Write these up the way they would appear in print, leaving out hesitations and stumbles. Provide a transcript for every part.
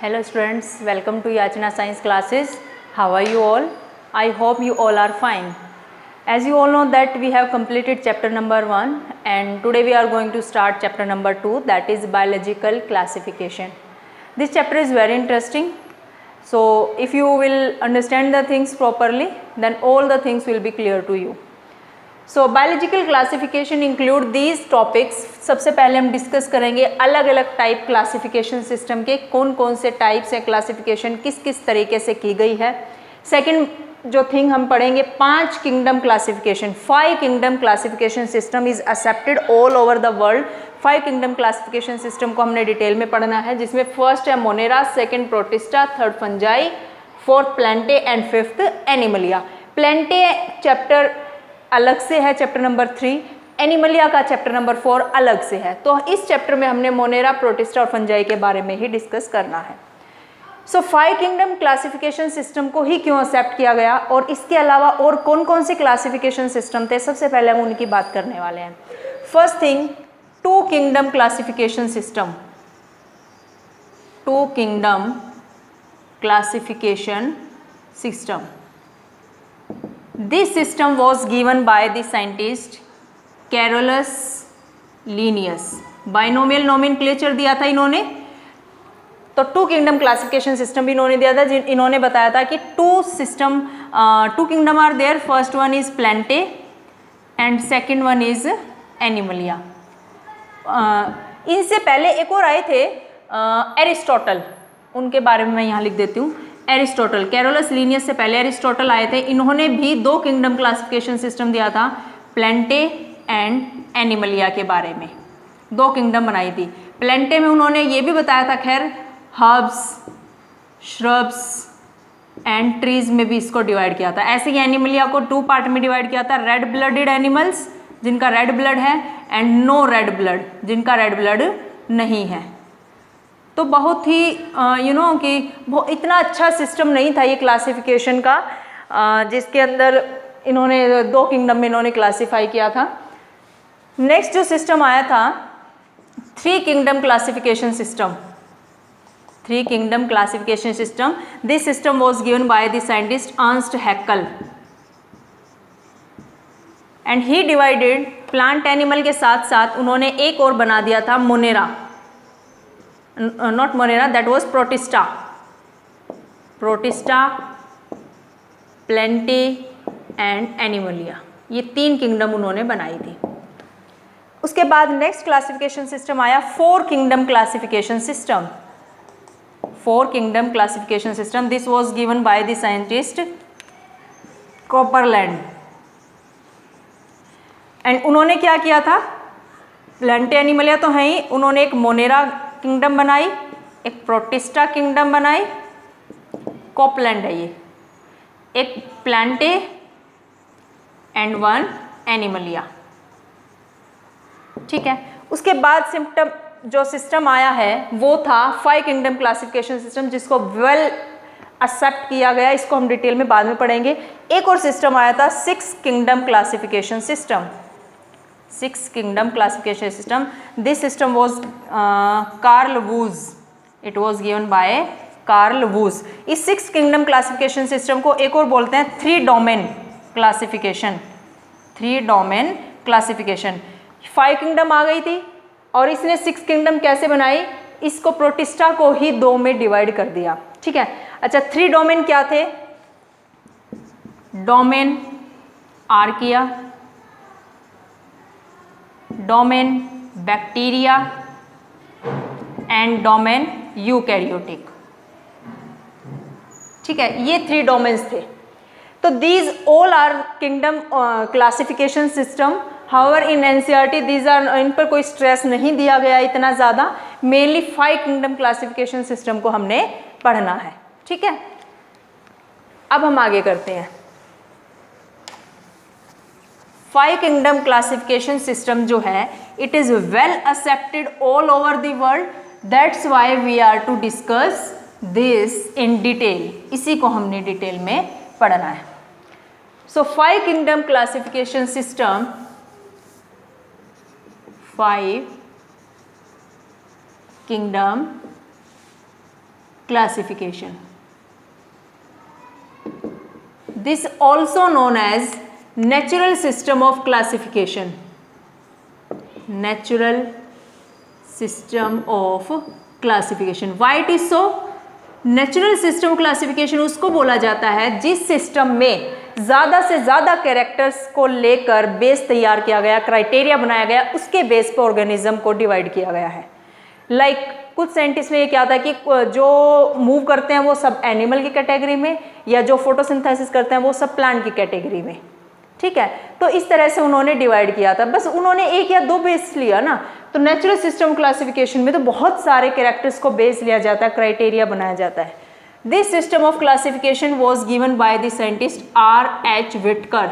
Hello students, welcome to Yachna Science classes. How are you all? I hope you all are fine. As you all know that we have completed chapter number 1 and today we are going to start chapter number 2, that is biological classification. This chapter is very interesting. So if you will understand the things properly, then all the things will be clear to you. So biological classification include these topics. सबसे पहले हम discuss करेंगे अलग अलग type classification system के, कौन कौन से टाइप्स हैं, क्लासिफिकेशन किस किस तरीके से की गई है. सेकंड जो थिंग हम पढ़ेंगे 5 kingdom classification. 5 kingdom classification system is accepted all over the world. 5 kingdom classification system को हमने डिटेल में पढ़ना है, जिसमें फर्स्ट है Monera, second Protista, third Fungi, fourth Plantae and fifth Animalia. Plantae chapter अलग से है, चैप्टर नंबर 3. एनिमलिया का चैप्टर नंबर 4 अलग से है. तो इस चैप्टर में हमने मोनेरा, प्रोटिस्टा और फंजाई के बारे में ही डिस्कस करना है. सो 5 किंगडम क्लासिफिकेशन सिस्टम को ही क्यों एक्सेप्ट किया गया और इसके अलावा और कौन कौन से क्लासिफिकेशन सिस्टम थे, सबसे पहले हम उनकी बात करने वाले हैं. First thing 2 kingdom classification system. 2 kingdom classification system. This system was given by the scientist Carolus Linnaeus. Binomial nomenclature दिया था इन्होंने, तो 2 किंगडम क्लासिफिकेशन सिस्टम भी इन्होंने दिया था. इन्होंने बताया था कि 2 kingdom are there. First one is Plantae and second one is Animalia. इनसे पहले एक और आए थे एरिस्टोटल, उनके बारे में मैं यहाँ लिख देती हूँ. एरिस्टोटल, कैरोलस लीनियस से पहले एरिस्टोटल आए थे. इन्होंने भी 2 किंगडम क्लासिफिकेशन सिस्टम दिया था, प्लेंटे एंड एनिमलिया के बारे में. 2 किंगडम बनाई थी. प्लेंटे में उन्होंने ये भी बताया था खैर हर्ब्स, श्रब्स एंड ट्रीज में भी इसको डिवाइड किया था. ऐसे ही एनिमलिया को 2 पार्ट में डिवाइड किया था. रेड ब्लडेड एनिमल्स जिनका रेड ब्लड है एंड नो रेड ब्लड जिनका रेड ब्लड नहीं है. तो बहुत ही कि वो इतना अच्छा सिस्टम नहीं था ये क्लासिफिकेशन का, जिसके अंदर इन्होंने 2 किंगडम में इन्होंने क्लासिफाई किया था. नेक्स्ट जो सिस्टम आया था 3 kingdom classification system. 3 kingdom classification system. This system was given by the scientist Ernst Haeckel and he divided plant animal के साथ साथ उन्होंने एक और बना दिया था Monera. Not Monera, that was Protista. Protista, Plante and Animalia. ये 3 किंगडम उन्होंने बनाई थी. उसके बाद नेक्स्ट क्लासिफिकेशन सिस्टम आया 4 kingdom classification system. 4 kingdom classification system. This was given by the scientist Copeland and उन्होंने क्या किया था, प्लेंटे एनिमलिया तो है ही, उन्होंने एक मोनेरा किंगडम बनाई, एक प्रोटिस्टा किंगडम बनाई, कॉपलैंड है ये, एक प्लांटे एंड 1 एनिमलिया. ठीक है. उसके बाद जो सिस्टम आया है वो था 5 किंगडम क्लासिफिकेशन सिस्टम, जिसको वेल एक्सेप्ट किया गया. इसको हम डिटेल में बाद में पढ़ेंगे. एक और सिस्टम आया था 6 kingdom classification system. 6 kingdom classification system. This system was Carl Woese. It was given by Carl Woese. इस 6 किंगडम क्लासिफिकेशन सिस्टम को एक और बोलते हैं 3 domain classification. 3 domain classification. 5 kingdom आ गई थी और इसने 6 किंगडम कैसे बनाई, इसको प्रोटिस्टा को ही 2 में डिवाइड कर दिया. ठीक है. अच्छा, 3 डोमेन क्या थे? Domain archaea, domain bacteria and domain eukaryotic. ठीक है, ये 3 डोमेन्स थे. तो these all are kingdom classification system. However in NCERT these are, इन पर कोई स्ट्रेस नहीं दिया गया इतना ज़्यादा. मेनली 5 किंगडम क्लासिफिकेशन सिस्टम को हमने पढ़ना है. ठीक है. अब हम आगे करते हैं. 5 किंगडम क्लासिफिकेशन सिस्टम जो है it is well accepted all over the world. That's why we are to discuss this in detail. इसी को हमने डिटेल में पढ़ना है. So 5 kingdom classification system, 5 kingdom classification. This also known as natural system of classification. Natural system of classification. Why it is so? Natural system classification उसको बोला जाता है जिस सिस्टम में ज़्यादा से ज़्यादा कैरेक्टर्स को लेकर बेस तैयार किया गया, क्राइटेरिया बनाया गया, उसके बेस पर ऑर्गेनिज्म को डिवाइड किया गया है. लाइक कुछ साइंटिस्ट में ये क्या था कि जो मूव करते हैं वो सब एनिमल की कैटेगरी में, या जो फोटोसिंथेसिस करते हैं वो सब प्लांट की कैटेगरी में. ठीक है, तो इस तरह से उन्होंने डिवाइड किया था. बस उन्होंने एक या दो बेस लिया ना. तो नेचुरल सिस्टम क्लासिफिकेशन में तो बहुत सारे कैरेक्टर्स को बेस लिया जाता है, क्राइटेरिया बनाया जाता है. This system of classification was given by the scientist R.H. Whittaker.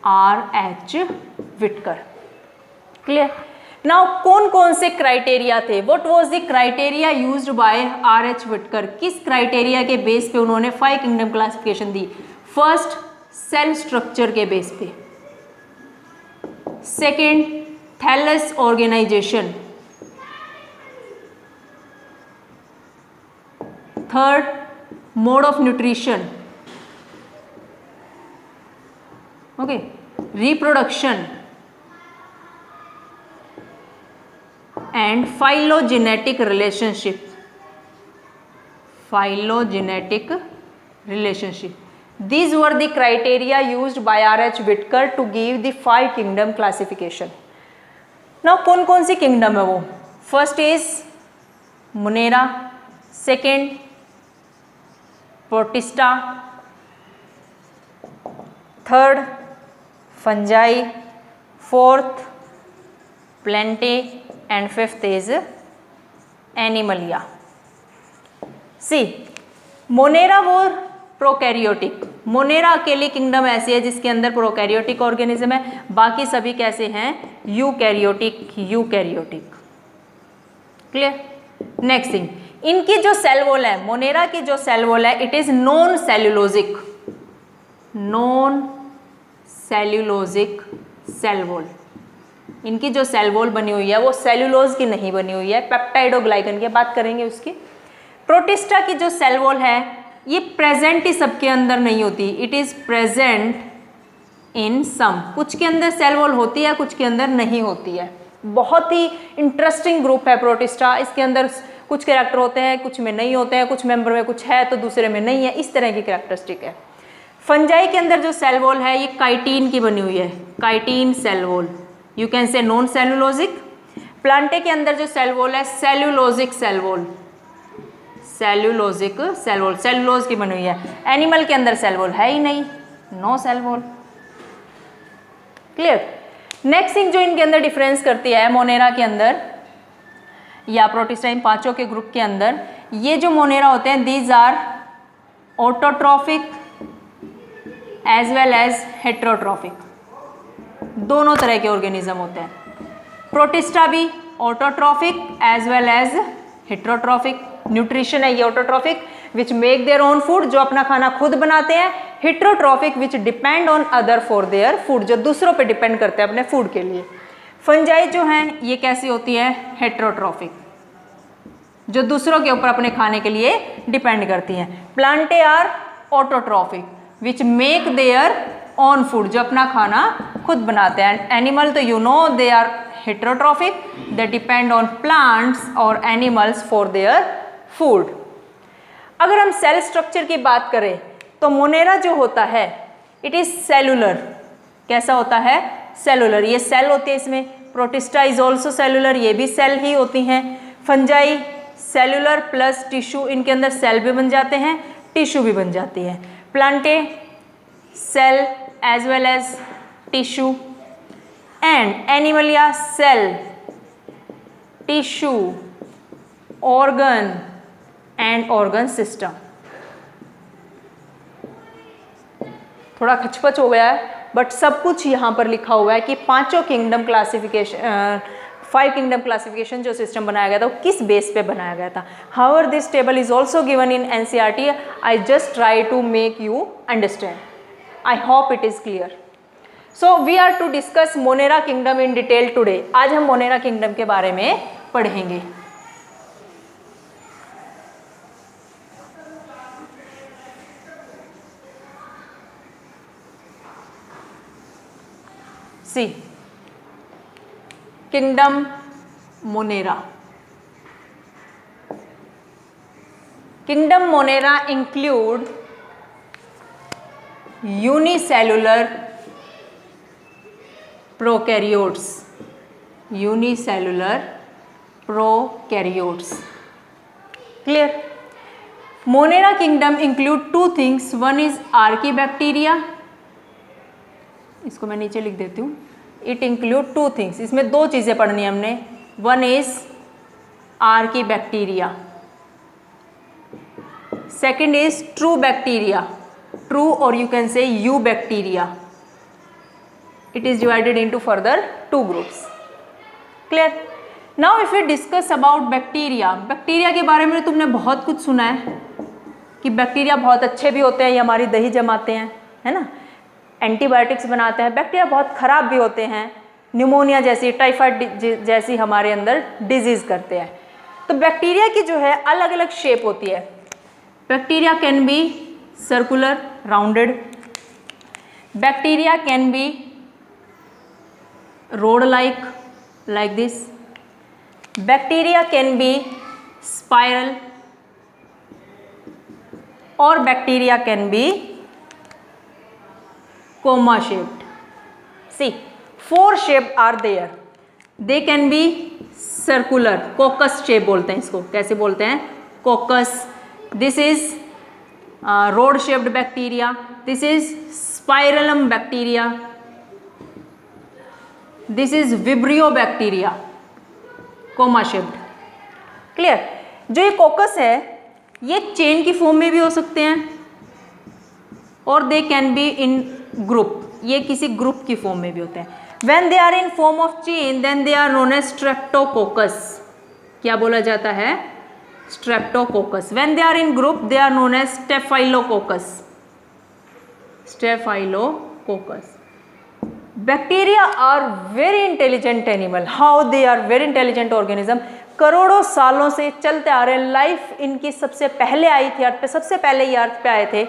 R.H. Whittaker. Clear. Now कौन कौन से क्राइटेरिया थे? What was the criteria used by R.H. Whittaker? किस क्राइटेरिया के बेस पे उन्होंने 5 किंगडम क्लासिफिकेशन दी? फर्स्ट, सेल स्ट्रक्चर के बेस पे. Second, thallus organisation. Third, mode of nutrition. Okay, reproduction and phylogenetic relationship. Phylogenetic relationship. These were the criteria used by R.H. Whitaker to give the 5 kingdom classification. Now कौन कौन सी kingdom है वो? First is Monera, second Protista, third Fungi, fourth Plantae and fifth is Animalia. See, Monera वो prokaryotic. Monera अकेली kingdom ऐसी है जिसके अंदर प्रोकैरियोटिक ऑर्गेनिज्म है, बाकी सभी कैसे हैं? Eukaryotic. Eukaryotic. Clear. Next thing, इनकी जो सेल वॉल है, मोनेरा की जो सेल वॉल है, it is non cellulosic. Non cellulosic cell wall. इनकी जो सेल वॉल बनी हुई है वो सेल्यूलोज की नहीं बनी हुई है, पेप्टाइडोग्लाइकन की बात करेंगे उसकी. प्रोटिस्टा की जो सेल वॉल है ये प्रेजेंट ही सबके अंदर नहीं होती. इट इज प्रेजेंट इन सम. कुछ के अंदर सेल वॉल होती है, कुछ के अंदर नहीं होती है. बहुत ही इंटरेस्टिंग ग्रुप है प्रोटिस्टा. इसके अंदर कुछ कैरेक्टर होते हैं, कुछ में नहीं होते हैं, कुछ मेंबर में कुछ है तो दूसरे में नहीं है, इस तरह की कैरेक्टरिस्टिक है. फंजाई के अंदर जो सेल वॉल है ये काइटिन की बनी हुई है, chitin cell wall. You can say non cellulosic. Plantae के अंदर जो सेल वॉल है cellulosic cell wall. Cellulosic cell wall, cellulose की बनी हुई है. एनिमल के अंदर सेल वॉल है ही नहीं, no cell wall. Clear. Next thing जो इनके अंदर डिफरेंस करती है मोनेरा के अंदर या प्रोटिस्टा, इन पांचों के ग्रुप के अंदर, ये जो मोनेरा होते हैं these are autotrophic as well as heterotrophic. दोनों तरह के ऑर्गेनिज्म होते हैं. प्रोटिस्टा भी autotrophic as well as heterotrophic. Nutrition है ये autotrophic which make their own food, जो अपना खाना खुद बनाते हैं. Heterotrophic which depend on other for their food, जो दूसरों पे डिपेंड करते हैं अपने फूड के लिए. फंजाई जो हैं ये कैसी होती है? हेट्रोट्रॉफिक, जो दूसरों के ऊपर अपने खाने के लिए डिपेंड करती हैं. Plantae are autotrophic which make their own food, जो अपना खाना खुद बनाते हैं. एनिमल तो you know they are heterotrophic, they depend on plants or animals for their food. अगर हम सेल स्ट्रक्चर की बात करें तो मोनेरा जो होता है इट इज सेलुलर. कैसा होता है? सेलुलर. ये सेल होती है इसमें. प्रोटिस्टा इज ऑल्सो सेलुलर, ये भी सेल ही होती हैं. फंजाई सेलुलर प्लस टिश्यू, इनके अंदर सेल भी बन जाते हैं, टिश्यू भी बन जाती है. Plantae cell as well as tissue. And Animalia cell, tissue, organ and organ system. थोड़ा खचपच हो गया है बट सब कुछ यहाँ पर लिखा हुआ है कि पांचों किंगडम क्लासिफिकेशन, 5 किंगडम क्लासिफिकेशन जो सिस्टम बनाया गया था वो किस बेस पे बनाया गया था. However, this table is also given in NCERT. I just try to make you understand. I hope it is clear. So we are to discuss Monera kingdom in detail today. आज हम Monera kingdom के बारे में पढ़ेंगे. See kingdom Monera. Kingdom Monera include unicellular prokaryotes. Unicellular prokaryotes. Clear? Monera kingdom include two things. One is Archaebacteria. इसको मैं नीचे लिख देती हूँ. It include two things. इसमें दो चीज़ें पढ़नी है हमने. One is Archaebacteria. Second is true bacteria, true or you can say eubacteria. It is divided into further two groups. Clear? Now if we discuss about bacteria, bacteria के बारे में तुमने बहुत कुछ सुना है कि बैक्टीरिया बहुत अच्छे भी होते हैं, ये हमारी दही जमाते हैं, है ना, एंटीबायोटिक्स बनाते हैं. बैक्टीरिया बहुत ख़राब भी होते हैं, न्यूमोनिया जैसी, टाइफाइड जैसी हमारे अंदर डिजीज़ करते हैं. तो बैक्टीरिया की जो है अलग अलग शेप होती है. Bacteria can be circular, rounded. Bacteria can be rod-like, like this. Bacteria can be spiral, or bacteria can be coma-shaped. See, four shapes are there. They can be circular, coccus shape बोलते हैं इसको. कैसे बोलते हैं? Coccus. This is rod shaped bacteria. This is spiralum bacteria. This is vibrio bacteria. Coma shaped. Clear? जो ये कोकस है ये चेन की फॉर्म में भी हो सकते हैं और they can be in group, ये किसी ग्रुप की फॉर्म में भी होते हैं. When they are in form of chain then they are known as streptococcus. क्या बोला जाता है? Streptococcus. When they are in group, they are known as Staphylococcus. Staphylococcus. Bacteria are very intelligent animal. How they are very intelligent organism? करोड़ों सालों से चलते आ रहे हैं. लाइफ इनकी सबसे पहले आई थी अर्थ पे, सबसे पहले ये अर्थ पे आए थे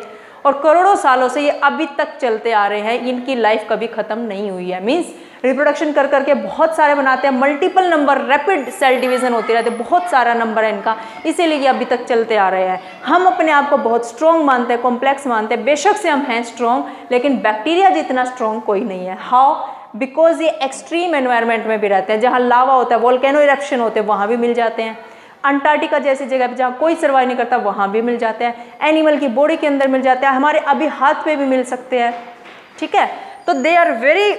और करोड़ों सालों से ये अभी तक चलते आ रहे हैं. इनकी लाइफ कभी ख़त्म नहीं हुई है. मीन्स रिप्रोडक्शन कर करके बहुत सारे बनाते हैं, multiple number, rapid cell division होती रहती है, बहुत सारा नंबर है इनका, इसीलिए ये अभी तक चलते आ रहे हैं. हम अपने आप को बहुत स्ट्रॉन्ग मानते हैं, कॉम्प्लेक्स मानते हैं. बेशक से हम हैं स्ट्रॉन्ग, लेकिन बैक्टीरिया जितना स्ट्रॉन्ग कोई नहीं है. हाउ? बिकॉज ये एक्सट्रीम एनवायरनमेंट में भी रहते हैं. जहाँ लावा होता है, वोल्केनो इरप्शन होते हैं, वहाँ भी मिल जाते हैं. अंटार्कटिका जैसी जगह पे जहाँ कोई सर्वाइव नहीं करता वहाँ भी मिल जाते हैं. एनिमल की बॉडी के अंदर मिल जाते हैं, हमारे अभी हाथ पे भी मिल सकते हैं. ठीक है, तो they are very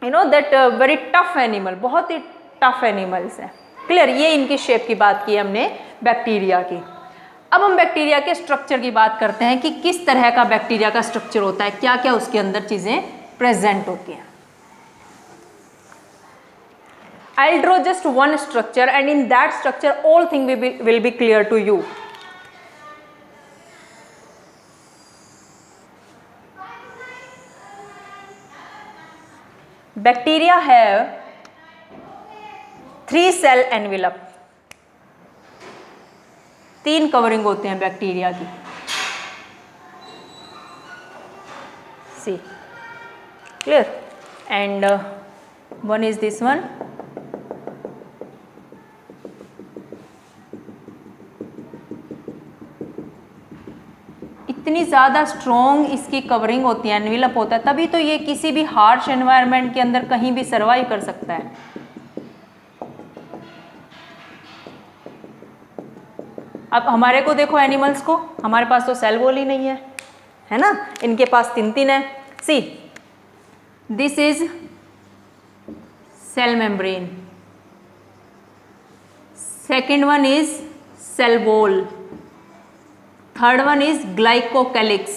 that very tough animal, बहुत ही टफ एनिमल्स हैं. क्लियर? ये इनकी शेप की बात की हमने बैक्टीरिया की. अब हम बैक्टीरिया के स्ट्रक्चर की बात करते हैं कि किस तरह का बैक्टीरिया का स्ट्रक्चर होता है, क्या क्या उसके अंदर चीज़ें प्रेजेंट होती हैं. I'll draw just one structure and in that structure all thing will be clear to you. Bacteria have 3 cell envelope. 3 covering होते हैं बैक्टीरिया की. See, clear? And one is this one. इतनी ज़्यादा स्ट्रॉन्ग इसकी covering होती है, envelope होता है, तभी तो ये किसी भी हार्श एनवायरनमेंट के अंदर कहीं भी सर्वाइव कर सकता है. अब हमारे को देखो, एनिमल्स को, हमारे पास तो सेल वॉल ही नहीं है ना, इनके पास 3 है. See, this is cell membrane, second one is cell wall, third one is glycocalyx.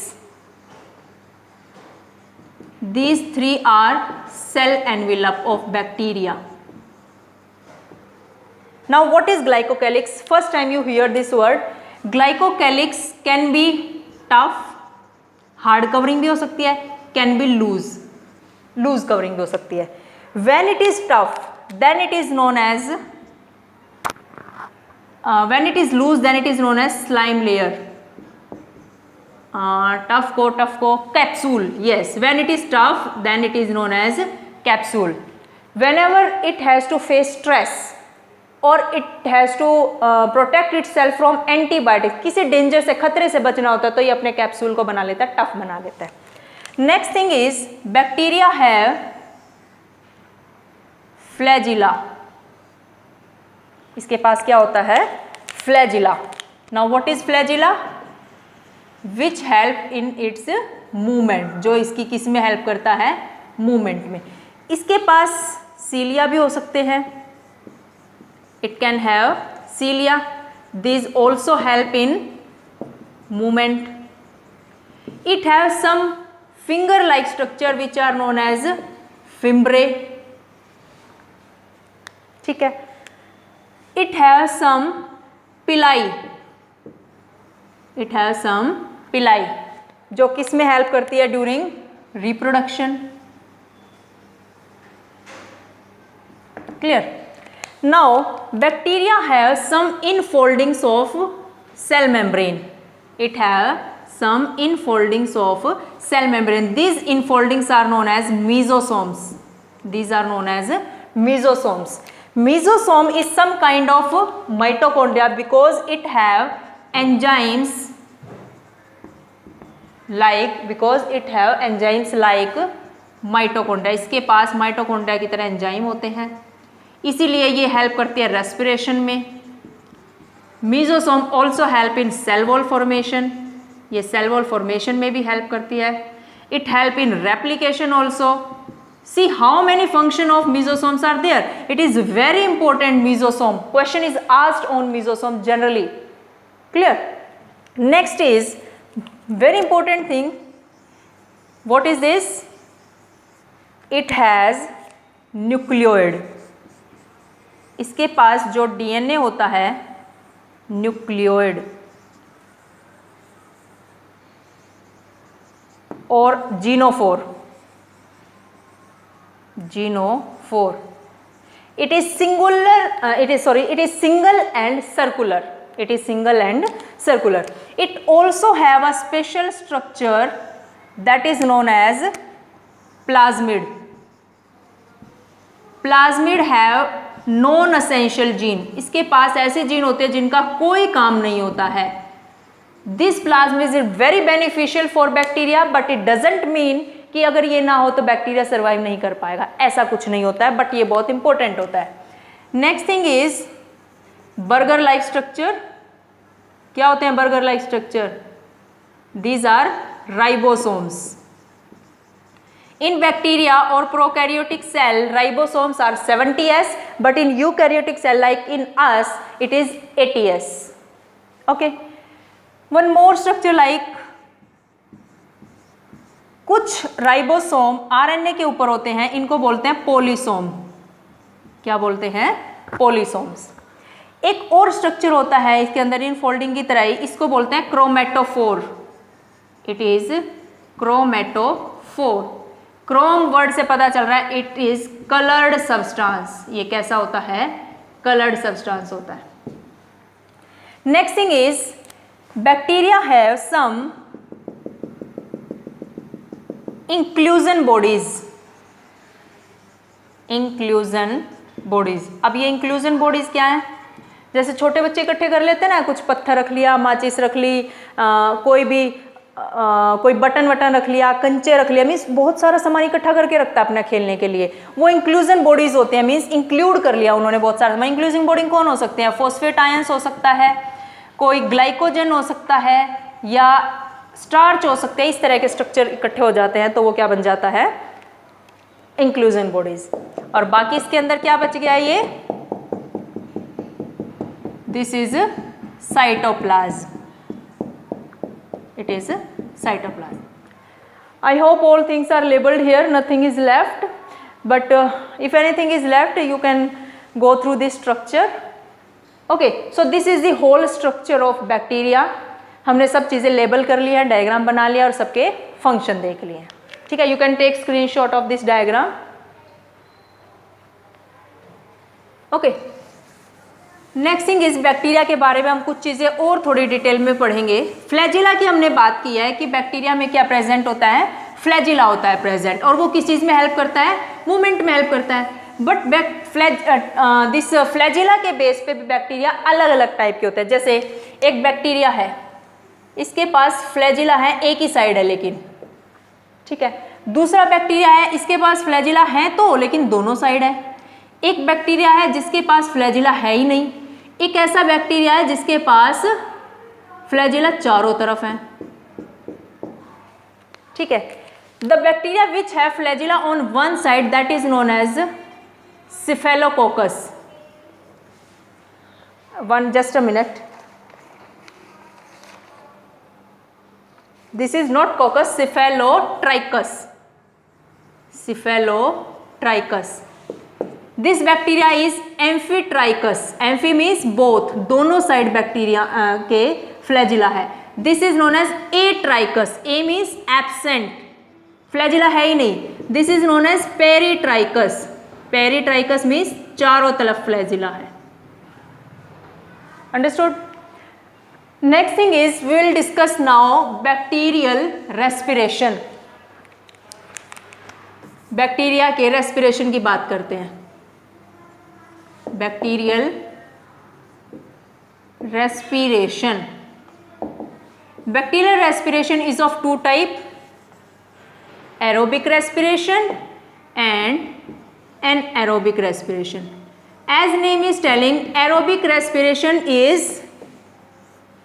These 3 are cell envelope of bacteria. Now what is glycocalyx? First time you hear this word. Glycocalyx can be tough, hard covering भी हो सकती है, can be loose covering भी हो सकती है. When it is tough, then it is known as when it is loose, then it is known as slime layer. Tough को capsule. Yes, when it is tough then it is known as capsule. Whenever it has to face stress or it has to protect itself from antibiotics, किसी danger से, खतरे से बचना होता है तो ये अपने कैप्सूल को बना लेता है, टफ बना लेता है. Next thing is bacteria have flagella. इसके पास क्या होता है? Flagella. Now what is flagella? Which help in its movement, जो इसकी किस में हेल्प करता है? मूवमेंट में. इसके पास सीलिया भी हो सकते हैं. It can have cilia. This also help in movement. It have some finger like structure which are known as fimbriae. ठीक है. इट हैव सम पिलाई. इट हैव सम पिलाई जो किस में हेल्प करती है? During reproduction. Clear. Now bacteria have some infoldings of cell membrane. It have some infoldings of cell membrane. These infoldings are known as mesosomes. These are known as mesosomes. Mesosome is some kind of mitochondria because it have enzymes like mitochondria. इसके पास mitochondria की तरह enzyme होते हैं, इसीलिए ये help करती है respiration में. Mesosome also help in cell wall formation. ये सेल वॉल फॉर्मेशन में भी हेल्प करती है. It help in replication also. See how many function of mesosomes are there. It is very important. Mesosome question is asked on mesosome generally. Clear. Next is very important thing. What is this? It has nucleoid. इसके पास जो DNA होता है, nucleoid और genophore. It is single and circular. It is single and circular. It also have a special structure that is known as plasmid. Plasmid have non-essential gene. इसके पास ऐसे gene होते हैं जिनका कोई काम नहीं होता है. This plasmid is very beneficial for bacteria, but it doesn't mean कि अगर ये ना हो तो बैक्टीरिया सर्वाइव नहीं कर पाएगा. ऐसा कुछ नहीं होता है, बट ये बहुत इंपॉर्टेंट होता है. Next thing is burger like structure. क्या होते हैं burger like structure? These are ribosomes. In bacteria और prokaryotic cell ribosomes are 70s, but in eukaryotic cell like in us it is 80s. Okay. One more structure like, कुछ ribosome RNA के ऊपर होते हैं, इनको बोलते हैं पोलिसोम. क्या बोलते हैं? पोलिसोम्स. एक और स्ट्रक्चर होता है इसके अंदर इन फोल्डिंग की तरह ही, इसको बोलते हैं chromatophore. It is chromatophore. Chrome word से पता चल रहा है इट इज कलर्ड सब्सटेंस. ये कैसा होता है? कलर्ड सब्सटेंस होता है. Next thing is bacteria have some inclusion bodies. Inclusion bodies. अब ये इंक्लूजन बॉडीज क्या है? जैसे छोटे बच्चे इकट्ठे कर लेते हैं ना, कुछ पत्थर रख लिया, माचिस रख ली, कोई बटन वटन रख लिया, कंचे रख लिया, मीन्स बहुत सारा सामान इकट्ठा करके रखता है अपना खेलने के लिए. वो इंक्लूजन बॉडीज होते हैं. मीन्स इंक्लूड कर लिया उन्होंने बहुत सारा सामान. इंक्लूजिंग बॉडी कौन हो सकते हैं? फॉस्फेट आयंस हो सकता है, कोई ग्लाइकोजन हो सकता है, या स्टार्च हो सकते हैं. इस तरह के स्ट्रक्चर इकट्ठे हो जाते हैं तो वो क्या बन जाता है? Inclusion bodies. और बाकी इसके अंदर क्या बच गया? ये this is cytoplasm. It is cytoplasm. I hope all things are labelled here. Nothing is left, but if anything is left you can go through this structure. Okay. So this is the whole structure of bacteria. हमने सब चीज़ें label कर ली हैं, diagram बना लिया और सबके function देख लिए. ठीक है. You can take screenshot of this diagram. Okay. Next thing is bacteria के बारे में हम कुछ चीज़ें और थोड़ी डिटेल में पढ़ेंगे. फ्लैजिला की हमने बात की है कि बैक्टीरिया में क्या प्रेजेंट होता है? फ्लैजिला होता है प्रेजेंट, और वो किस चीज़ में हेल्प करता है? मूवमेंट में हेल्प करता है। बट दिस फ्लैजिला के बेस पे भी बैक्टीरिया अलग अलग टाइप के होते हैं। जैसे एक बैक्टीरिया है, इसके पास फ्लैजिला है, एक ही साइड है लेकिन, ठीक है। दूसरा बैक्टीरिया है, इसके पास फ्लैजिला है तो लेकिन दोनों साइड है। एक बैक्टीरिया है जिसके पास फ्लैजिला है ही नहीं। एक ऐसा बैक्टीरिया है जिसके पास फ्लैजिला चारों तरफ है, ठीक है। The bacteria which have flagella on one side that is known as Staphylococcus. Just a minute. This is not coccus, Cephalotrichus. Cephalotrichus. This bacteria is Amphitrichus. Amphi means both, दोनों side bacteria के flagella है। This is known as Atrichus. A means absent, flagella है ही नहीं। This is known as Peritrichus. Peritrichous means चारों तरफ flagella है। Understood? Next thing is we will discuss now bacterial respiration. Bacteria के respiration की बात करते हैं। Bacterial respiration, bacterial respiration is of two type, aerobic respiration and anaerobic respiration. As name is telling, aerobic respiration is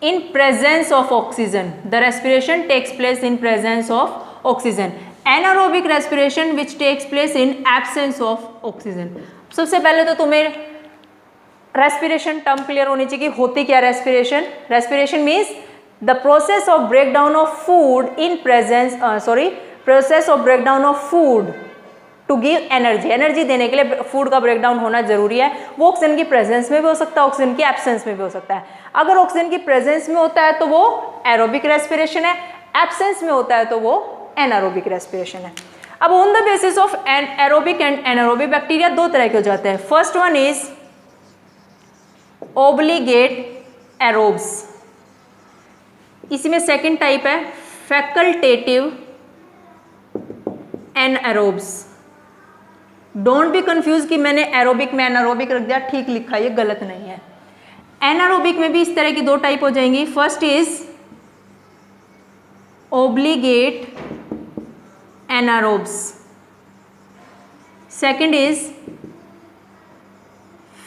in presence of oxygen. The respiration takes place in presence of oxygen. Anaerobic respiration which takes place in absence of oxygen. सबसे पहले तो तुम्हें respiration term clear होनी चाहिए कि होती क्या respiration. Respiration means the process of breakdown of food in presence, process of breakdown of food to give energy. Energy देने के लिए फूड का ब्रेकडाउन होना जरूरी है। वो ऑक्सीजन की प्रेजेंस में भी हो सकता है, ऑक्सीजन की एब्सेंस में भी हो सकता है। अगर ऑक्सीजन की प्रेजेंस में होता है तो वो एरोबिक रेस्पिरेशन है, एब्सेंस में होता है तो वो एनारोबिक रेस्पिरेशन है। अब on the basis of aerobic and anaerobic bacteria दो तरह के हो जाते हैं। First one is obligate aerobes, इसी में सेकेंड टाइप है फैकल्टेटिव एनएरोब्स। डोंट बी कंफ्यूज कि मैंने एरोबिक में एनारोबिक रख दिया, ठीक लिखा, ये गलत नहीं है। एनारोबिक में भी इस तरह की दो टाइप हो जाएंगी। First is obligate anaerobes, second is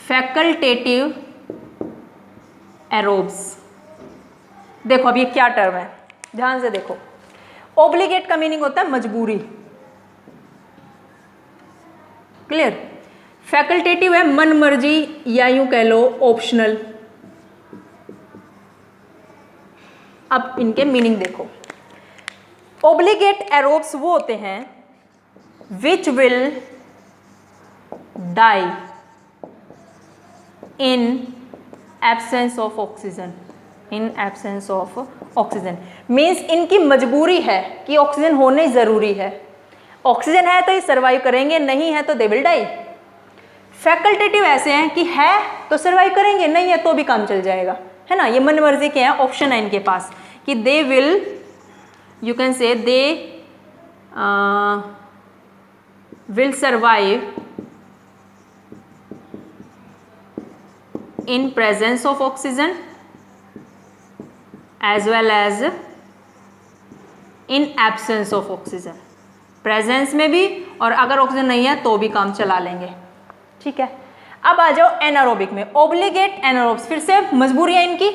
facultative aerobes. देखो अब ये क्या टर्म है, ध्यान से देखो। ओब्लिगेट का मीनिंग होता है मजबूरी, क्लियर। फैकल्टेटिव है मन मर्जी या यूं कह लो ऑप्शनल। अब इनके मीनिंग देखो। ओब्लिगेट एरोब्स वो होते हैं which will die in absence of oxygen. In absence of oxygen means इनकी मजबूरी है कि ऑक्सीजन होने जरूरी है। ऑक्सीजन है तो ये सर्वाइव करेंगे, नहीं है तो दे विल डाई। फैकल्टेटिव ऐसे हैं कि है तो सर्वाइव करेंगे, नहीं है तो भी काम चल जाएगा, है ना। ये मन मर्जी के हैं, ऑप्शन है इनके पास कि दे विल, यू कैन से they will survive in presence of oxygen as well as in absence of oxygen. Presence में भी और अगर ऑक्सीजन नहीं है तो भी काम चला लेंगे, ठीक है। अब आ जाओ एनारोबिक में। ओब्लिगेट एनारोब्स, फिर से मजबूरी है इनकी,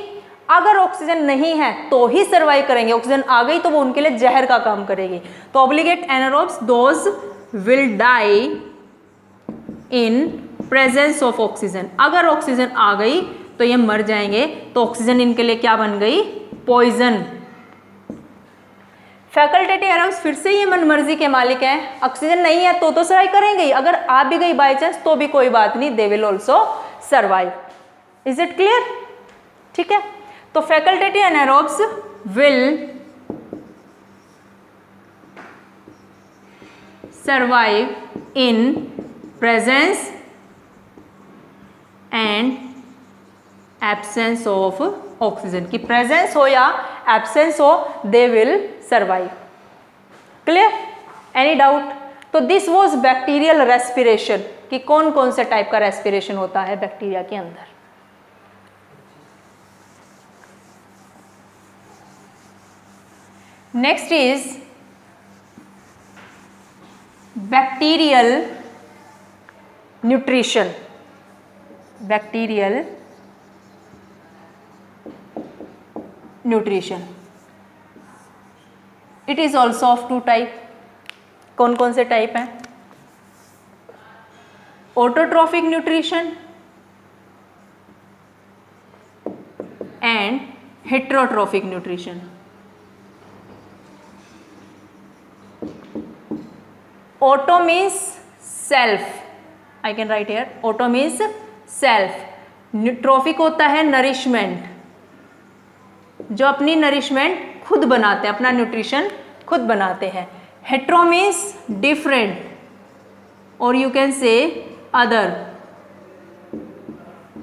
अगर ऑक्सीजन नहीं है तो ही सर्वाइव करेंगे, ऑक्सीजन आ गई तो वो उनके लिए जहर का काम करेगी। तो obligate anaerobes those will die in presence of oxygen. अगर ऑक्सीजन आ गई तो ये मर जाएंगे, तो ऑक्सीजन इनके लिए क्या बन गई, पॉइजन। फैकल्टेटिव एरोब्स फिर से ये मन मर्जी के मालिक हैं, ऑक्सीजन नहीं है तो सर्वाइव करेंगे, अगर आ भी गई बाई चांस तो भी कोई बात नहीं, they will also survive. Is it clear? ठीक है। तो facultative anaerobes will survive in presence and absence of oxygen. की प्रेजेंस हो या एब्सेंस हो, they will survive. Clear? Any doubt? तो दिस वॉज बैक्टीरियल रेस्पिरेशन, कि कौन कौन से टाइप का रेस्पिरेशन होता है बैक्टीरिया के अंदर। Next is bacterial nutrition. Bacterial nutrition, it is also of two type. कौन कौन से टाइप हैं? Autotrophic nutrition and heterotrophic nutrition. Auto means self, I can write here, auto means self. Trophic होता है नरिशमेंट, जो अपनी नरिशमेंट खुद बनाते हैं, अपना न्यूट्रिशन खुद बनाते हैं। हेटेरो मीन्स डिफरेंट, और you can say other.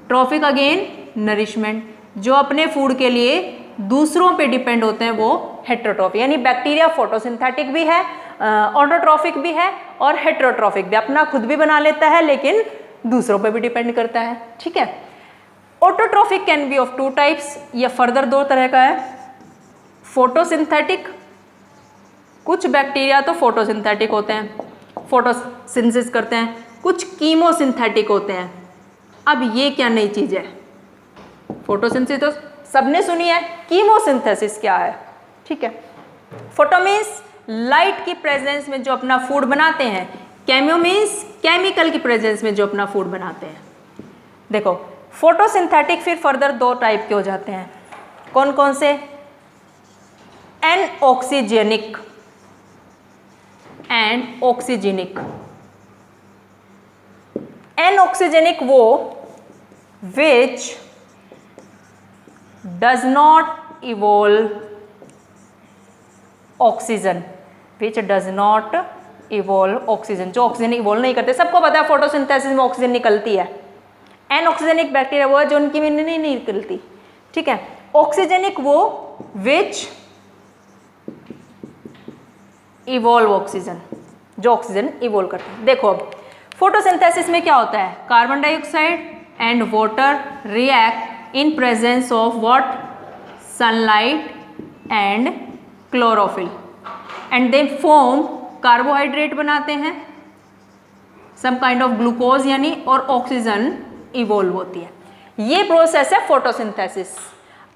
Trophic again nourishment, जो अपने फूड के लिए दूसरों पे डिपेंड होते हैं, वो हेटेरोट्रॉफिक। यानी बैक्टीरिया फोटोसिंथेटिक भी है, ऑटोट्रॉफिक भी है और हेटेरोट्रॉफिक भी, अपना खुद भी बना लेता है लेकिन दूसरों पे भी डिपेंड करता है। ठीक है। Autotrophic can be of two types, या फर्दर दो तरह का है। फोटोसिंथेटिक, कुछ बैक्टीरिया तो फोटोसिंथेटिक होते हैं, फोटोसिंथेसिस करते हैं, कुछ कीमोसिंथेटिक होते हैं। अब ये क्या नई चीज़ है? फोटोसिंथेसिस तो सबने सुनी है, कीमोसिंथेसिस क्या है? ठीक है। फोटो मीन्स लाइट की प्रेजेंस में जो अपना फूड बनाते हैं, केमियो मीन्स केमिकल की प्रेजेंस में जो अपना फूड बनाते हैं। देखो फोटोसिंथेटिक फिर फर्दर दो टाइप के हो जाते हैं। कौन कौन से? Anoxygenic and oxygenic. एनऑक्सीजेनिक वो which does not evolve oxygen, which does not evolve oxygen, जो ऑक्सीजन इवॉल्व नहीं करते। सबको पता है फोटोसिंथेसिस में ऑक्सीजन निकलती है। एनऑक्सीजेनिक बैक्टीरिया वो है जो उनकी में नहीं निकलती। ठीक है। ऑक्सीजेनिक वो which इवॉल्व ऑक्सीजन, जो ऑक्सीजन इवॉल्व करते हैं। देखो अब फोटोसिंथेसिस में क्या होता है? Carbon dioxide and water react in presence of what? Sunlight and chlorophyll, and they form carbohydrate बनाते हैं, सम काइंड ऑफ ग्लूकोज यानी, और ऑक्सीजन इवॉल्व होती है। ये प्रोसेस है फोटोसिंथेसिस।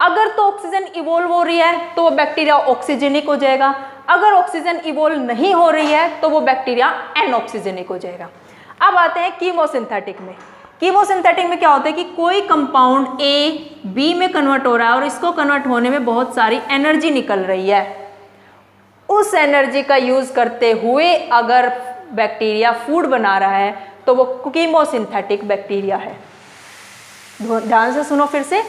अगर तो ऑक्सीजन इवॉल्व हो रही है तो वो बैक्टीरिया ऑक्सीजेनिक हो जाएगा, अगर ऑक्सीजन इवॉल्व नहीं हो रही है तो वो बैक्टीरिया एनऑक्सीजेनिक हो जाएगा। अब आते हैं कीमोसिंथेटिक में। कीमोसिंथेटिक में क्या होता है कि कोई कंपाउंड ए बी में कन्वर्ट हो रहा है और इसको कन्वर्ट होने में बहुत सारी एनर्जी निकल रही है। उस एनर्जी का यूज करते हुए अगर बैक्टीरिया फूड बना रहा है तो वो कीमोसिंथेटिक बैक्टीरिया है। ध्यान से सुनो फिर से।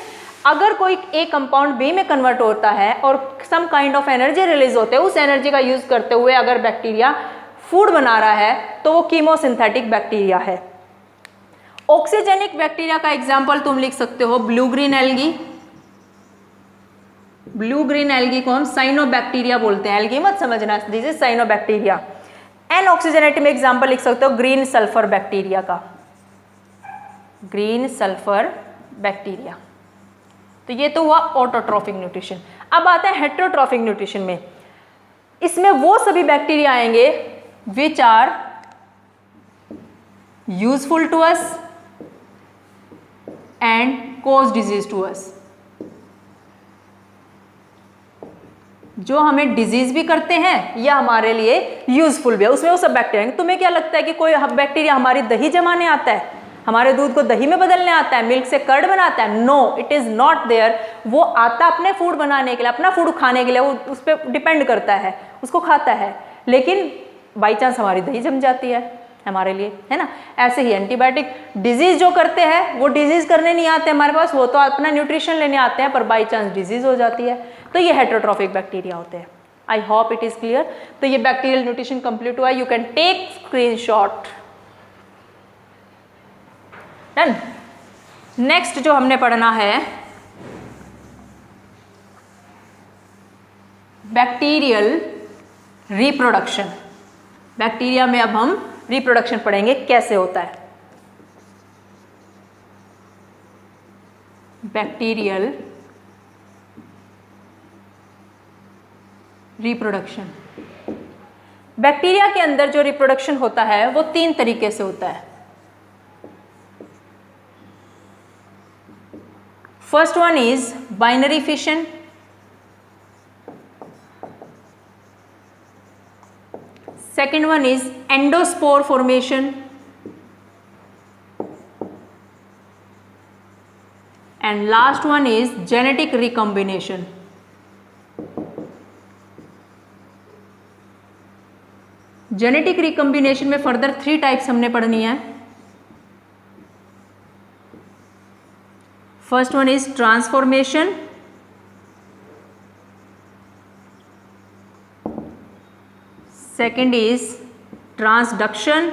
अगर कोई ए कंपाउंड बी में कन्वर्ट होता है और some kind of energy release होते हैं, उस एनर्जी का यूज करते हुए अगर बैक्टीरिया फूड बना रहा है तो वो कीमोसिंथेटिक बैक्टीरिया है। ऑक्सीजेनिक बैक्टीरिया का एग्जाम्पल तुम लिख सकते हो blue green algae. Blue green algae को हम साइनोबैक्टीरिया बोलते हैं, एल्गी मत समझना, this is cyanobacteria. Anoxygenic में एग्जाम्पल लिख सकते हो ग्रीन सल्फर बैक्टीरिया का, ग्रीन सल्फर बैक्टीरिया। तो ये तो हुआ ऑटोट्रॉफिक न्यूट्रिशन। अब आता है हेटेरोट्रॉफिक न्यूट्रिशन में। इसमें वो सभी बैक्टीरिया आएंगे which are useful to us and cause disease to us, जो हमें डिजीज भी करते हैं या हमारे लिए यूजफुल भी है, उसमें वो सब बैक्टीरिया। तुम्हें क्या लगता है कि कोई बैक्टीरिया हमारी दही जमाने आता है, हमारे दूध को दही में बदलने आता है, मिल्क से कर्ड बनाता है? No, it is not there. वो आता अपने फूड बनाने के लिए, अपना फूड खाने के लिए, वो उस पर डिपेंड करता है, उसको खाता है, लेकिन बाई चांस हमारी दही जम जाती है हमारे लिए, है ना। ऐसे ही एंटीबायोटिक डिजीज जो करते हैं, वो डिजीज करने नहीं आते हमारे पास, वो तो अपना न्यूट्रिशन लेने आते हैं, पर बाई चांस डिजीज हो जाती है, तो ये हेटेरोट्रॉफिक बैक्टीरिया होते हैं। I hope it is clear. तो ये बैक्टीरियल न्यूट्रिशन कंप्लीट हुआ। You can take screenshot. Done. Next जो हमने पढ़ना है बैक्टीरियल रिप्रोडक्शन। बैक्टीरिया में अब हम रिप्रोडक्शन पढ़ेंगे कैसे होता है। Bacterial reproduction. बैक्टीरिया के अंदर जो रिप्रोडक्शन होता है वो 3 तरीके से होता है। First one is binary fission, second one is endosspore formation, and last one is genetic recombination. Genetic recombination में फर्दर 3 टाइप्स हमने पढ़नी है। First one is transformation, second is transduction,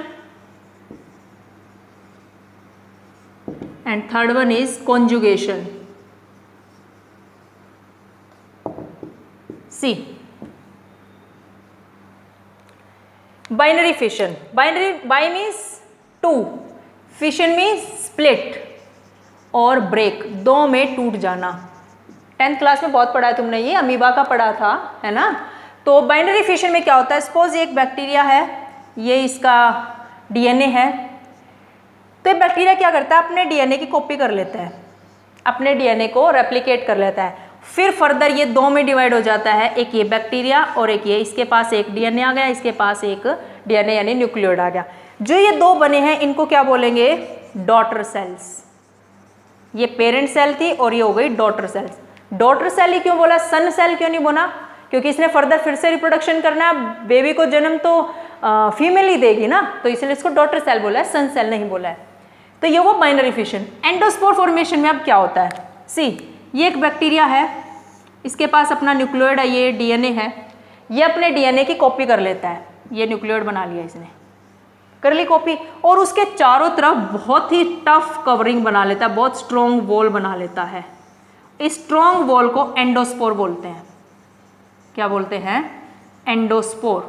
and third one is conjugation. See, binary fission. Bi means 2, fission means split और break, 2 में टूट जाना। 10th class में बहुत पढ़ा है तुमने, ये अमीबा का पढ़ा था, है ना। तो बाइनरी फिशन में क्या होता है, सपोज एक बैक्टीरिया है, ये इसका डीएनए है, तो ये बैक्टीरिया क्या करता है, अपने डीएनए की कॉपी कर लेता है, अपने डीएनए को रेप्लिकेट कर लेता है, फिर फर्दर ये 2 में डिवाइड हो जाता है, एक ये बैक्टीरिया और एक ये, इसके पास एक डीएनए आ गया, इसके पास एक डीएनए यानी न्यूक्लियोइड आ गया। जो ये 2 बने हैं इनको क्या बोलेंगे, डॉटर सेल्स। ये पेरेंट सेल थी और ये हो गई डॉटर सेल्स। डॉटर सेल ही क्यों बोला, सन सेल क्यों नहीं बोला, क्योंकि इसने फर्दर फिर से रिप्रोडक्शन करना है, बेबी को जन्म तो फीमेल ही देगी ना, तो इसलिए इसको डॉटर सेल बोला है, सन सेल नहीं बोला है। तो ये वो बाइनरी फिशन। एंडोस्पोर फॉर्मेशन में अब क्या होता है, सी ये एक बैक्टीरिया है, इसके पास अपना न्यूक्लियोइड है, ये डीएनए है, ये अपने डीएनए की कॉपी कर लेता है, ये न्यूक्लियोइड बना लिया इसने, कर ली कॉपी, और उसके चारों तरफ बहुत ही टफ कवरिंग बना लेता है, बहुत स्ट्रॉन्ग वॉल बना लेता है। इस स्ट्रॉन्ग वॉल को एंडोस्पोर बोलते हैं। क्या बोलते हैं, एंडोस्पोर।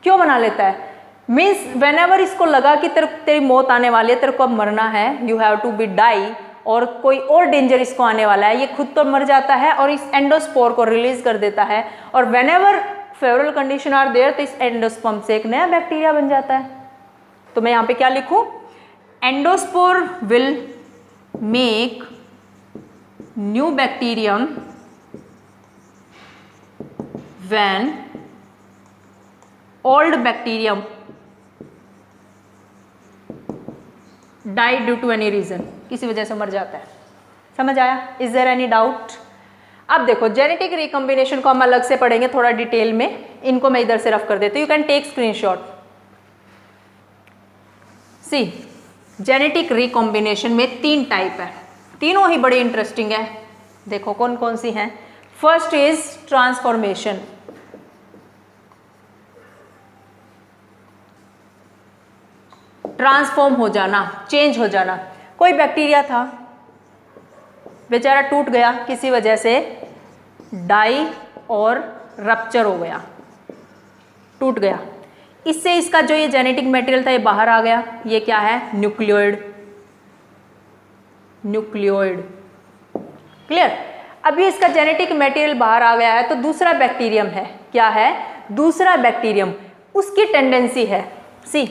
क्यों बना लेता है, मीन्स वेनेवर इसको लगा कि तेरी मौत आने वाली है, तेरे को अब मरना है, you have to be die, और कोई और डेंजर इसको आने वाला है, ये खुद तो मर जाता है और इस एंडोस्पोर को रिलीज कर देता है, और whenever favourable condition are there, तो इस एंडोस्पर्म से एक नया बैक्टीरिया बन जाता है। तो मैं यहाँ पे क्या लिखूं, endospore will make new bacterium when old bacterium died due to any reason, किसी वजह से मर जाता है। समझ आया, इज देयर एनी डाउट। अब देखो जेनेटिक रिकम्बिनेशन को हम अलग से पढ़ेंगे थोड़ा डिटेल में, इनको मैं इधर से रफ कर देती हूँ, you can take screenshot. See genetic recombination में 3 टाइप है, तीनों ही बड़ी इंटरेस्टिंग है। देखो कौन कौन सी हैं। First is transformation. ट्रांसफॉर्म हो जाना, चेंज हो जाना। कोई बैक्टीरिया था, बेचारा टूट गया किसी वजह से, डाई और रप्चर हो गया, टूट गया, इससे इसका जो ये जेनेटिक मटेरियल था ये बाहर आ गया। ये क्या है, न्यूक्लियोइड। Nucleoid clear. अभी इसका जेनेटिक मटेरियल बाहर आ गया है, तो दूसरा बैक्टीरियम है, क्या है, दूसरा बैक्टीरियम, उसकी टेंडेंसी है, सी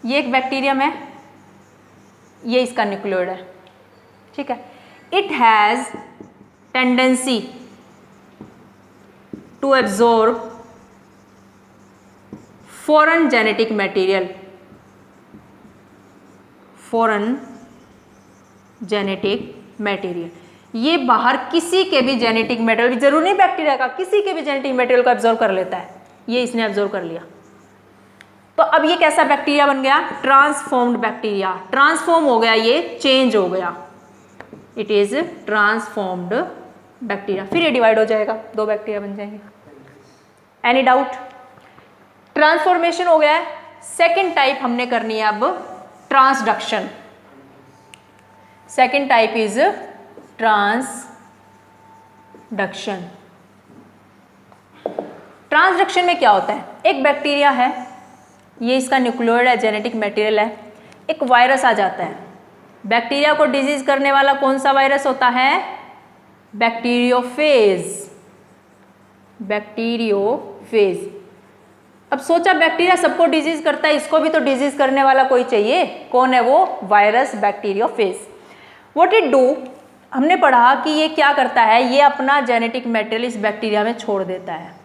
ये एक बैक्टीरियम है, ये इसका न्यूक्लियोइड है, ठीक है। It has tendency to absorb foreign genetic material, foreign genetic material. ये बाहर किसी के भी जेनेटिक मटेरियल, जरूरी नहीं बैक्टीरिया का, किसी के भी जेनेटिक मटेरियल को एब्जॉर्ब कर लेता है, ये इसने एब्जॉर्ब कर लिया। तो अब ये कैसा बैक्टीरिया बन गया, ट्रांसफॉर्म्ड बैक्टीरिया। ट्रांसफॉर्म हो गया, ये चेंज हो गया, इट इज ट्रांसफॉर्म्ड बैक्टीरिया। फिर ये डिवाइड हो जाएगा, 2 बैक्टीरिया बन जाएंगे। एनी डाउट, ट्रांसफॉर्मेशन हो गया है। सेकेंड टाइप हमने करनी है अब transduction. Second type is transduction. Transduction में क्या होता है, एक बैक्टीरिया है, ये इसका न्यूक्लियोइड है, जेनेटिक मटेरियल है, एक वायरस आ जाता है। बैक्टीरिया को डिजीज करने वाला कौन सा वायरस होता है, बैक्टीरियोफेज। बैक्टीरियोफेज। अब सोचा बैक्टीरिया सबको डिजीज करता है, इसको भी तो डिजीज करने वाला कोई चाहिए, कौन है वो, virus bacteriophage. What it do, हमने पढ़ा कि ये क्या करता है, ये अपना जेनेटिक मटेरियल इस बैक्टीरिया में छोड़ देता है।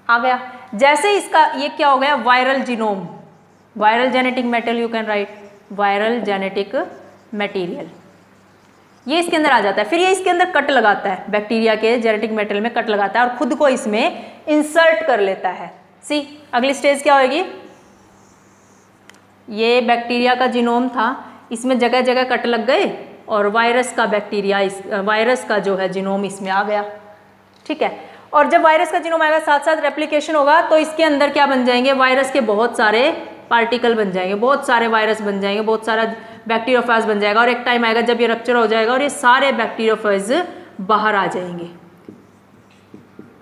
आ गया, जैसे इसका ये क्या हो गया, viral genome, viral genetic material, you can write viral genetic material, ये इसके अंदर आ जाता है। फिर ये इसके अंदर कट लगाता है, बैक्टीरिया के जेनेटिक मटेरियल में कट लगाता है और खुद को इसमें इंसर्ट कर लेता है। सी अगली स्टेज क्या होगी, ये बैक्टीरिया का जीनोम था, इसमें जगह जगह कट लग गए और वायरस का बैक्टीरिया, इस वायरस का जो है जीनोम इसमें आ गया। ठीक है, और जब वायरस का जीनोम आएगा साथ साथ रेप्लिकेशन होगा, तो इसके अंदर क्या बन जाएंगे, वायरस के बहुत सारे पार्टिकल बन जाएंगे, बहुत सारे वायरस बन जाएंगे, बहुत सारा बैक्टीरियोफेज बन जाएगा और एक टाइम आएगा जब ये रप्चर हो जाएगा और ये सारे बैक्टीरियोफेज बाहर आ जाएंगे।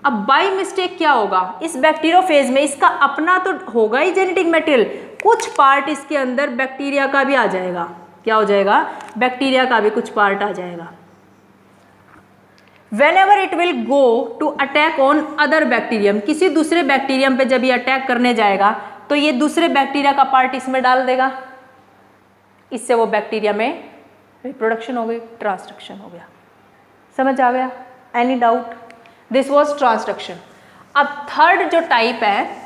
अब बाय मिस्टेक क्या होगा, इस बैक्टीरियोफेज में इसका अपना तो होगा ही जेनेटिक मटेरियल, कुछ पार्ट इसके अंदर बैक्टीरिया का भी आ जाएगा। क्या हो जाएगा, बैक्टीरिया का भी कुछ पार्ट आ जाएगा। Whenever it will go to attack on other bacterium, किसी दूसरे बैक्टीरियम पे जब ये अटैक करने जाएगा तो ये दूसरे बैक्टीरिया का पार्ट इसमें डाल देगा, इससे वो बैक्टीरिया में रिप्रोडक्शन हो गई, ट्रांसडक्शन हो गया। समझ आ गया, any doubt, this was transduction. अब थर्ड जो टाइप है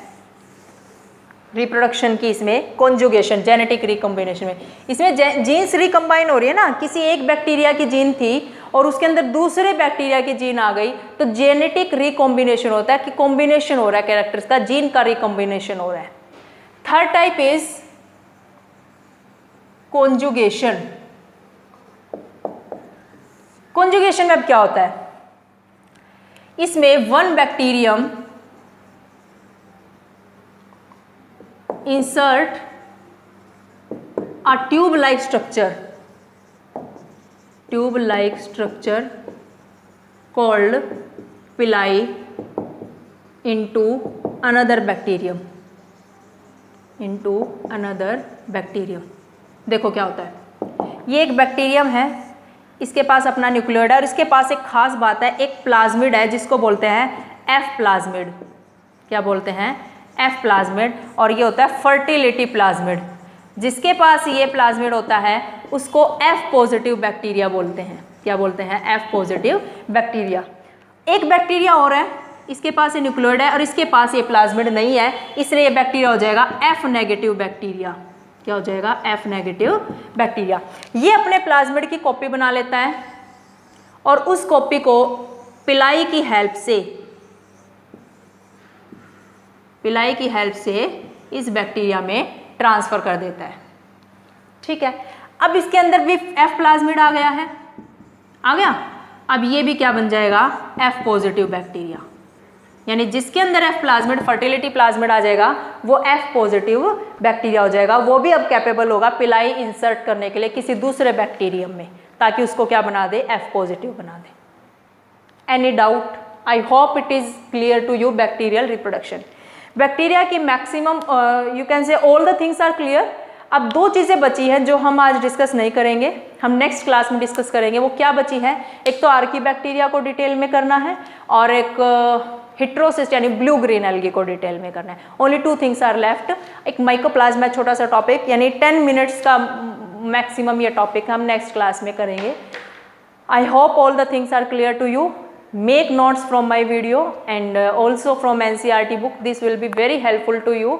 रिप्रोडक्शन की, इसमें कॉन्जुगेशन, जेनेटिक रिकम्बिनेशन में, इसमें जीन्स रिकम्बाइन हो रही है ना, किसी एक बैक्टीरिया की जीन थी और उसके अंदर दूसरे बैक्टीरिया की जीन आ गई, तो जेनेटिक रिकॉम्बिनेशन होता है कि कॉम्बिनेशन हो रहा है कैरेक्टर्स का, जीन का रिकॉम्बिनेशन हो रहा है। Third type is conjugation. Conjugation में अब क्या होता है, इसमें one bacterium insert a tube-like structure called pili into another bacterium, देखो क्या होता है, ये एक बैक्टीरियम है, इसके पास अपना न्यूक्लियोइड है और इसके पास एक खास बात है, एक प्लाज्मिड है जिसको बोलते हैं एफ प्लाज्मिड। क्या बोलते हैं, एफ प्लाज्मिड, और ये होता है फर्टिलिटी प्लाज्मिड। जिसके पास ये प्लाज्मिड होता है उसको एफ पॉजिटिव बैक्टीरिया बोलते हैं। क्या बोलते हैं, एफ पॉजिटिव बैक्टीरिया। एक बैक्टीरिया और है, इसके पास ये न्यूक्लियोइड है और इसके पास ये प्लाज्मिड नहीं है, इसलिए ये बैक्टीरिया हो जाएगा एफ नेगेटिव बैक्टीरिया। क्या हो जाएगा, एफ नेगेटिव बैक्टीरिया। ये अपने प्लाज्मिड की कॉपी बना लेता है और उस कॉपी को पिलाई की हेल्प से इस बैक्टीरिया में ट्रांसफर कर देता है। ठीक है, अब इसके अंदर भी एफ प्लाज्मिड आ गया है, आ गया। अब ये भी क्या बन जाएगा, एफ पॉजिटिव बैक्टीरिया, यानी जिसके अंदर एफ प्लाज्मिड, फर्टिलिटी प्लाज्मिड आ जाएगा, वो एफ पॉजिटिव बैक्टीरिया हो जाएगा। वो भी अब कैपेबल होगा पिलाई इंसर्ट करने के लिए किसी दूसरे बैक्टीरियम में, ताकि उसको क्या बना दे, एफ पॉजिटिव बना दे। Any doubt, I hope it is clear to you. Bacterial reproduction, bacteria की maximum, you can say all the things are clear. अब दो चीज़ें बची हैं जो हम आज डिस्कस नहीं करेंगे, हम नेक्स्ट क्लास में डिस्कस करेंगे। वो क्या बची है, एक तो आर्की बैक्टीरिया को डिटेल में करना है और एक हिट्रोसिस्ट यानी ब्लू ग्रीन एल्गी को डिटेल में करना है। Only two things are left. एक माइकोप्लाज्मा छोटा सा टॉपिक, यानी 10 मिनट्स का मैक्सिमम ये टॉपिक हम नेक्स्ट क्लास में करेंगे। I hope all the things are clear to you. Make notes from my video and also from NCERT book. This will be very helpful to you,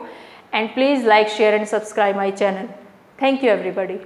and please like, share and subscribe my channel. Thank you everybody.